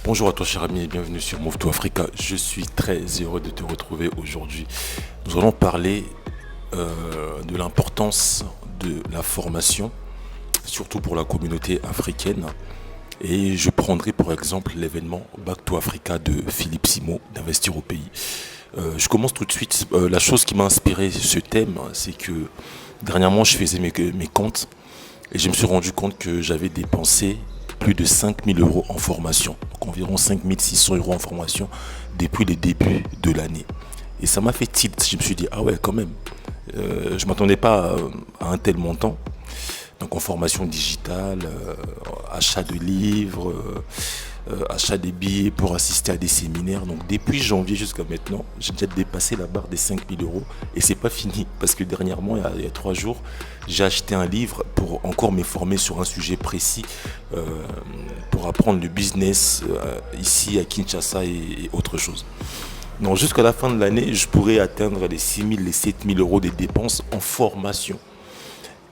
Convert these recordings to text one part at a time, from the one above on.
Bonjour à toi cher ami et bienvenue sur Move to Africa. Je suis très heureux de te retrouver aujourd'hui. Nous allons parler de l'importance de la formation, surtout pour la communauté africaine. Et je prendrai pour exemple l'événement Back to Africa de Philippe Simo d'Investir au pays. Je commence tout de suite. La chose qui m'a inspiré ce thème, c'est que dernièrement je faisais mes comptes et je me suis rendu compte que j'avais dépensé plus de 5 000 € en formation, donc environ 5 600 € en formation depuis le début de l'année. Et ça m'a fait tilt, je me suis dit, ah ouais quand même, je ne m'attendais pas à un tel montant. Donc en formation digitale, achat de livres, achat des billets pour assister à des séminaires. Donc depuis janvier jusqu'à maintenant, j'ai déjà dépassé la barre des 5 000 € et c'est pas fini parce que dernièrement, il y a 3 jours, j'ai acheté un livre pour encore me former sur un sujet précis pour apprendre le business ici à Kinshasa et autre chose. Donc jusqu'à la fin de l'année, je pourrais atteindre les 6 000, les 7 000 € des dépenses en formation.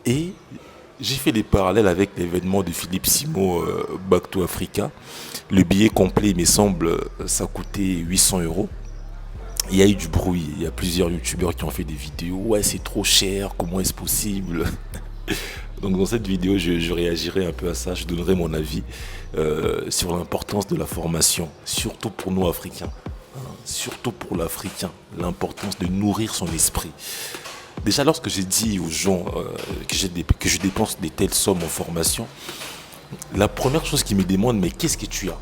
Et j'ai fait des parallèles avec l'événement de Philippe Simo Back to Africa. Le billet complet, il me semble, ça coûtait 800 €. Il y a eu du bruit, il y a plusieurs youtubeurs qui ont fait des vidéos. Ouais, c'est trop cher, comment est-ce possible? Donc dans cette vidéo, je réagirai un peu à ça, je donnerai mon avis sur l'importance de la formation, surtout pour nous Africains, hein, surtout pour l'Africain, l'importance de nourrir son esprit. Déjà, lorsque j'ai dit aux gens que je dépense des telles sommes en formation, la première chose qu'ils me demandent, mais qu'est-ce que tu as?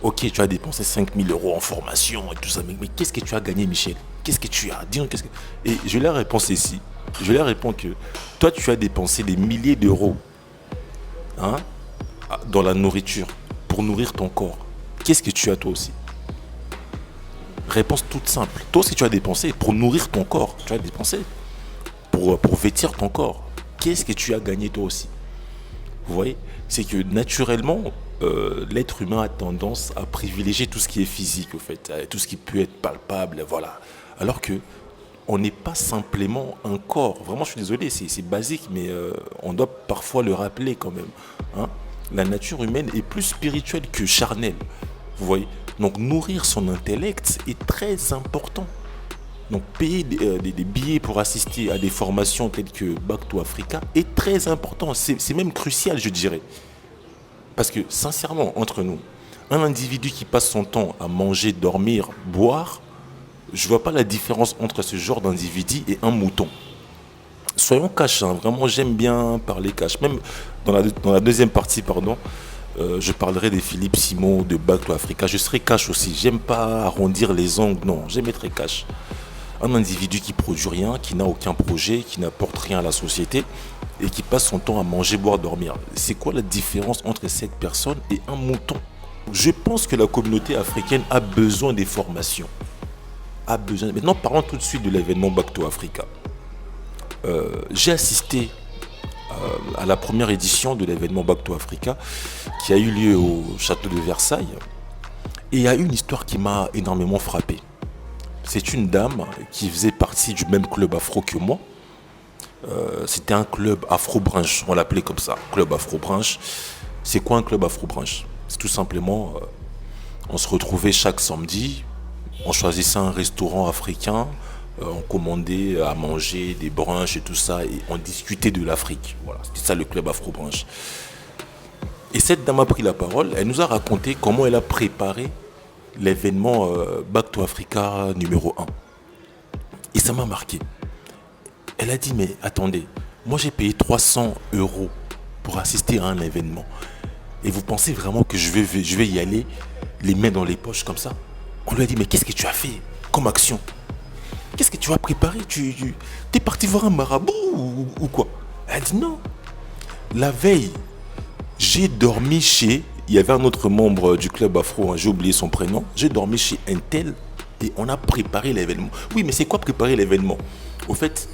Ok, tu as dépensé 5 000 € en formation et tout ça, mais qu'est-ce que tu as gagné, Michel? Qu'est-ce que tu as? Dis-nous, qu'est-ce que... Et je leur réponds ceci. Je leur réponds que toi, tu as dépensé des milliers d'euros, hein, dans la nourriture pour nourrir ton corps. Qu'est-ce que tu as toi aussi? Réponse toute simple. Toi aussi, tu as dépensé pour nourrir ton corps. Tu as dépensé pour vêtir ton corps. Qu'est-ce que tu as gagné toi aussi? Vous voyez? C'est que naturellement, l'être humain a tendance à privilégier tout ce qui est physique, au fait, tout ce qui peut être palpable, voilà. Alors que on n'est pas simplement un corps. Vraiment, je suis désolé, c'est basique, mais on doit parfois le rappeler quand même, hein. La nature humaine est plus spirituelle que charnelle. Vous voyez? Donc nourrir son intellect est très important. Donc payer des billets pour assister à des formations telles que Back to Africa est très important. C'est même crucial, je dirais. Parce que sincèrement, entre nous, un individu qui passe son temps à manger, dormir, boire, je ne vois pas la différence entre ce genre d'individu et un mouton. Soyons cash, hein, vraiment j'aime bien parler cash. Même dans la deuxième partie, pardon, je parlerai des Philippe Simo de Back to Africa. Je serai cash aussi. J'aime pas arrondir les ongles, non, j'aime être cash. Un individu qui produit rien, qui n'a aucun projet, qui n'apporte rien à la société et qui passe son temps à manger, boire, dormir. C'est quoi la différence entre cette personne et un mouton? Je pense que la communauté africaine a besoin des formations. A besoin. Maintenant, parlons tout de suite de l'événement Back to Africa. J'ai assisté à la première édition de l'événement Back to Africa qui a eu lieu au château de Versailles. Et il y a une histoire qui m'a énormément frappé. C'est une dame qui faisait partie du même club afro que moi. C'était un club afro-branche, on l'appelait comme ça, club afro-branche. C'est quoi un club afro-branche? C'est tout simplement, on se retrouvait chaque samedi, on choisissait un restaurant africain, on commandait à manger des brunchs et tout ça, et on discutait de l'Afrique. Voilà, c'était ça le club afro-branche. Et cette dame a pris la parole, elle nous a raconté comment elle a préparé l'événement Back to Africa numéro 1. Et ça m'a marqué. Elle a dit, mais attendez, moi j'ai payé 300 € pour assister à un événement. Et vous pensez vraiment que je vais y aller les mains dans les poches comme ça? On lui a dit, mais qu'est-ce que tu as fait comme action? Qu'est-ce que tu as préparé? Tu es parti voir un marabout ou quoi? Elle a dit, non. La veille, j'ai dormi chez... Il y avait un autre membre du club afro, hein, j'ai oublié son prénom. J'ai dormi chez un tel et on a préparé l'événement. Oui, mais c'est quoi préparer l'événement? Au fait,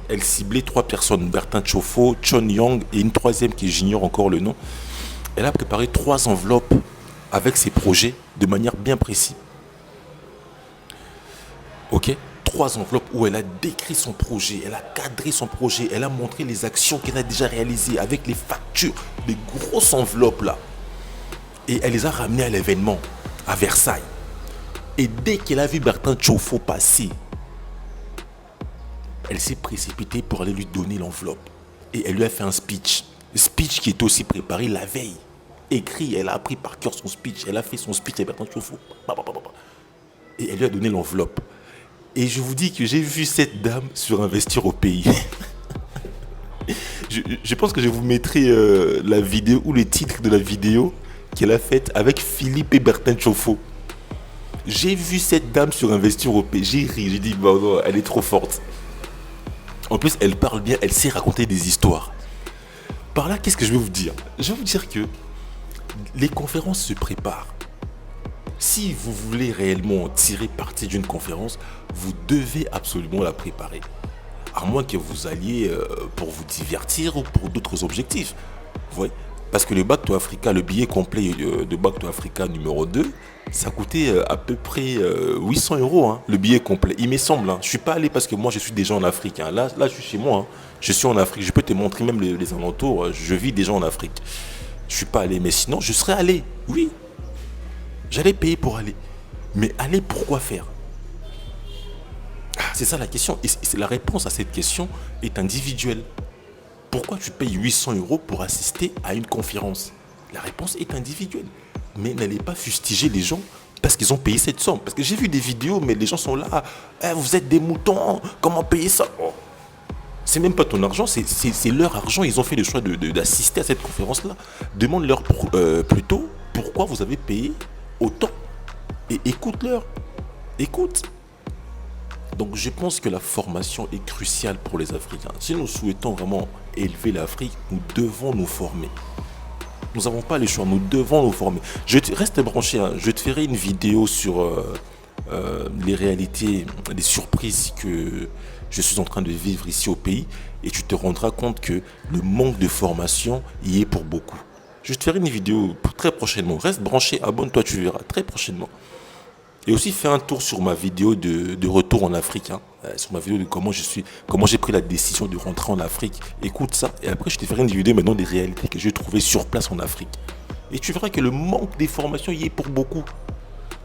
elle ciblait 3 personnes, Bertin Chofo, Chon Young et une troisième qui j'ignore encore le nom. Elle a préparé 3 enveloppes avec ses projets de manière bien précise. Ok? 3 enveloppes où elle a décrit son projet, elle a cadré son projet, elle a montré les actions qu'elle a déjà réalisées avec les factures, des grosses enveloppes là. Et elle les a ramenés à l'événement, à Versailles. Et dès qu'elle a vu Bertrand Tchofo passer, elle s'est précipitée pour aller lui donner l'enveloppe. Et elle lui a fait un speech. Speech qui est aussi préparé la veille. Écrit, elle a appris par cœur son speech. Elle a fait son speech avec Bertrand Tchofo. Et elle lui a donné l'enveloppe. Et je vous dis que j'ai vu cette dame sur Investir au pays. Je pense que je vous mettrai la vidéo ou le titre de la vidéo qu'elle a faite avec Philippe et Bertrand Tchofo. J'ai vu cette dame sur Investir au pays. J'ai ri, j'ai dit, bah non, elle est trop forte. En plus, elle parle bien, elle sait raconter des histoires. Par là, qu'est-ce que je vais vous dire? Je vais vous dire que les conférences se préparent. Si vous voulez réellement tirer parti d'une conférence, vous devez absolument la préparer. À moins que vous alliez pour vous divertir ou pour d'autres objectifs. Vous voyez? Parce que le Back to Africa, le billet complet de Back to Africa numéro 2, ça coûtait à peu près 800 €, hein, le billet complet. Il me semble. Hein. Je ne suis pas allé parce que moi, je suis déjà en Afrique. Hein. Là, je suis chez moi. Hein. Je suis en Afrique. Je peux te montrer même les alentours. Je vis déjà en Afrique. Je ne suis pas allé. Mais sinon, je serais allé. Oui. J'allais payer pour aller. Mais aller, pourquoi faire? C'est ça la question. Et la réponse à cette question est individuelle. Pourquoi tu payes 800 € pour assister à une conférence? La réponse est individuelle. Mais n'allez pas fustiger les gens parce qu'ils ont payé cette somme. Parce que j'ai vu des vidéos, mais les gens sont là. Vous êtes des moutons, comment payer ça? C'est même pas ton argent, c'est leur argent. Ils ont fait le choix d'assister à cette conférence-là. Demande-leur plutôt pourquoi vous avez payé autant. Et écoute-leur. Écoute. Donc je pense que la formation est cruciale pour les Africains. Si nous souhaitons vraiment élever l'Afrique, nous devons nous former. Nous n'avons pas le choix, nous devons nous former. Reste branché, hein. Je te ferai une vidéo sur les réalités, les surprises que je suis en train de vivre ici au pays. Et tu te rendras compte que le manque de formation y est pour beaucoup. Je te ferai une vidéo très prochainement. Reste branché, abonne-toi, tu verras très prochainement. Et aussi fais un tour sur ma vidéo de retour en Afrique, hein, sur ma vidéo de comment j'ai pris la décision de rentrer en Afrique. Écoute ça et après je te ferai une vidéo maintenant des réalités que j'ai trouvées sur place en Afrique. Et tu verras que le manque des formations y est pour beaucoup.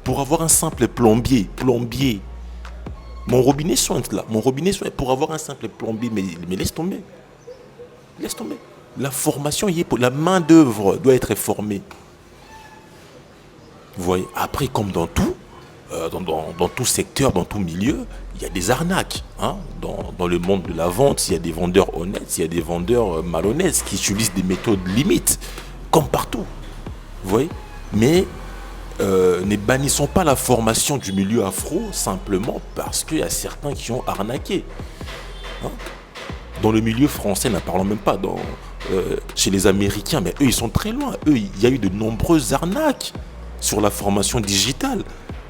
Pour avoir un simple plombier, mon robinet sointe là, pour avoir un simple plombier, mais laisse tomber. Laisse tomber. La formation y est pour, la main d'œuvre doit être formée. Vous voyez, après comme dans tout, dans tout secteur, dans tout milieu, il y a des arnaques. Hein. Dans le monde de la vente, il y a des vendeurs honnêtes, il y a des vendeurs malhonnêtes qui utilisent des méthodes limites, comme partout. Vous voyez? Mais ne bannissons pas la formation du milieu afro simplement parce qu'il y a certains qui ont arnaqué. Hein. Dans le milieu français, n'en parlons même pas. Chez les Américains, mais eux, ils sont très loin. Eux, il y a eu de nombreuses arnaques sur la formation digitale.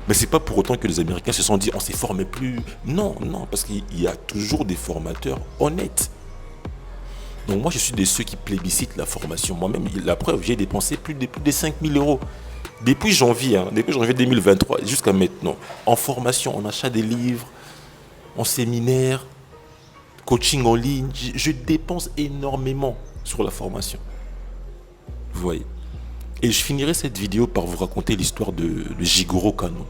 Mais c'est pas pour autant que les Américains se sont dit on s'est formé plus. Non, parce qu'il y a toujours des formateurs honnêtes. Donc moi je suis de ceux qui plébiscitent la formation. Moi-même, la preuve, j'ai dépensé plus de 5 000 € depuis janvier 2023 jusqu'à maintenant. En formation, en achat des livres, en séminaire, coaching en ligne. Je dépense énormément sur la formation. Vous voyez. Et je finirai cette vidéo par vous raconter l'histoire de Jigoro Kano.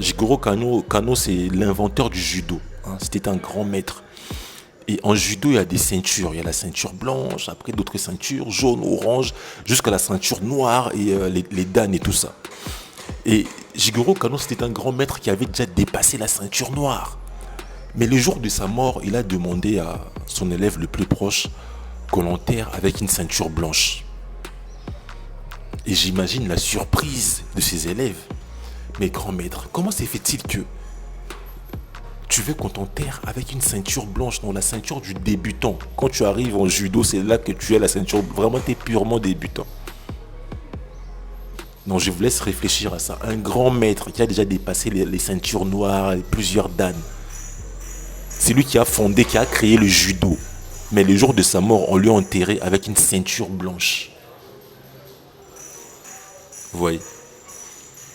Jigoro Kano, c'est l'inventeur du judo. Hein. C'était un grand maître. Et en judo, il y a des ceintures. Il y a la ceinture blanche, après d'autres ceintures, jaune, orange, jusqu'à la ceinture noire et les dan et tout ça. Et Jigoro Kano, c'était un grand maître qui avait déjà dépassé la ceinture noire. Mais le jour de sa mort, il a demandé à son élève le plus proche qu'on l'enterre avec une ceinture blanche. Et j'imagine la surprise de ses élèves. Mais grand maître, comment se fait-il que tu veux qu'on t'enterre avec une ceinture blanche, non, la ceinture du débutant? Quand tu arrives en judo, c'est là que tu as la ceinture. Vraiment, tu es purement débutant. Non, je vous laisse réfléchir à ça. Un grand maître qui a déjà dépassé les ceintures noires et plusieurs dan. C'est lui qui a fondé, qui a créé le judo. Mais le jour de sa mort, on lui a enterré avec une ceinture blanche. Vous voyez?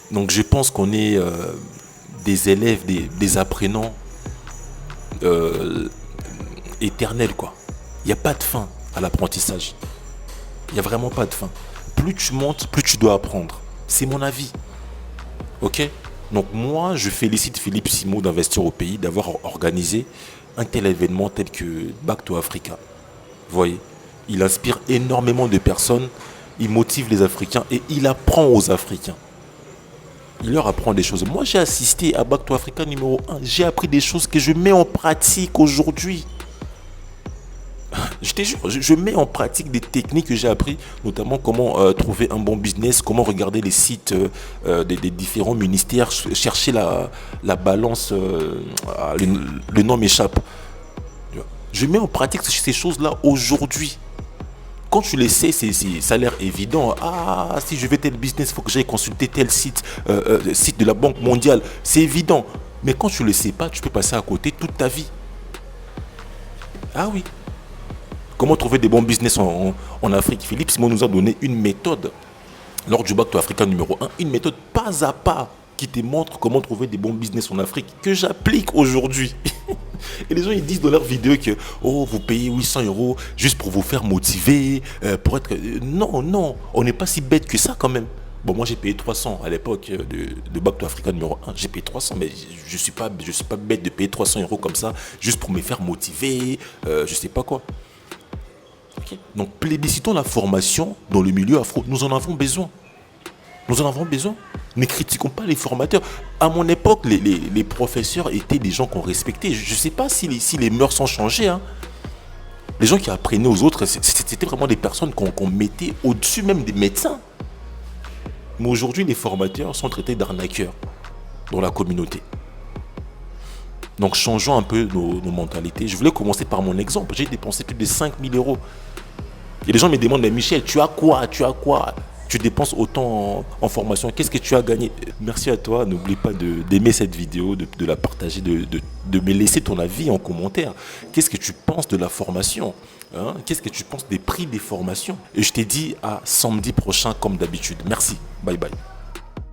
Donc je pense qu'on est des élèves, des apprenants éternels, quoi. Il n'y a pas de fin à l'apprentissage. Il n'y a vraiment pas de fin. plus tu montes, plus tu dois apprendre. C'est mon avis. Ok? Donc moi, je félicite Philippe Simo d'Investir au pays, d'avoir organisé un tel événement tel que Back to Africa. Vous voyez? Il inspire énormément de personnes, il motive les Africains et il apprend aux Africains. Il leur apprend des choses. Moi, j'ai assisté à Back to Africa numéro 1. J'ai appris des choses que je mets en pratique aujourd'hui. Je te jure, je mets en pratique des techniques que j'ai appris, notamment comment trouver un bon business, comment regarder les sites des différents ministères, chercher la balance, le nom m'échappe. Je mets en pratique ces choses-là aujourd'hui. Quand tu le sais, ça a l'air évident. Ah, si je veux tel business, il faut que j'aille consulter tel site, site de la Banque mondiale. C'est évident. Mais quand tu ne le sais pas, tu peux passer à côté toute ta vie. Ah oui. Comment trouver des bons business en Afrique? Philippe Simon nous a donné une méthode lors du Back to Africa numéro 1, une méthode pas à pas qui te montre comment trouver des bons business en Afrique que j'applique aujourd'hui. Et les gens ils disent dans leurs vidéos que oh vous payez 800 € juste pour vous faire motiver, pour être... Non, non, on n'est pas si bête que ça quand même. Bon, moi j'ai payé 300 à l'époque de Back to Africa numéro 1. J'ai payé 300, mais je suis pas bête de payer 300 € comme ça juste pour me faire motiver, je sais pas quoi. Okay. Donc plébiscitons la formation dans le milieu afro. Nous en avons besoin. Nous en avons besoin. Ne critiquons pas les formateurs. À mon époque, les professeurs étaient des gens qu'on respectait. Je ne sais pas si les mœurs ont changé. Hein. Les gens qui apprenaient aux autres, c'était vraiment des personnes qu'on mettait au-dessus même des médecins. Mais aujourd'hui, les formateurs sont traités d'arnaqueurs dans la communauté. Donc changeons un peu nos mentalités. Je voulais commencer par mon exemple. J'ai dépensé plus de 5000 €. Et les gens me demandent, mais Michel, tu as quoi? Tu dépenses autant en formation. Qu'est-ce que tu as gagné? Merci à toi. N'oublie pas d'aimer cette vidéo, de la partager, de me laisser ton avis en commentaire. Qu'est-ce que tu penses de la formation? Hein? Qu'est-ce que tu penses des prix des formations? Et je t'ai dit à samedi prochain comme d'habitude. Merci. Bye bye.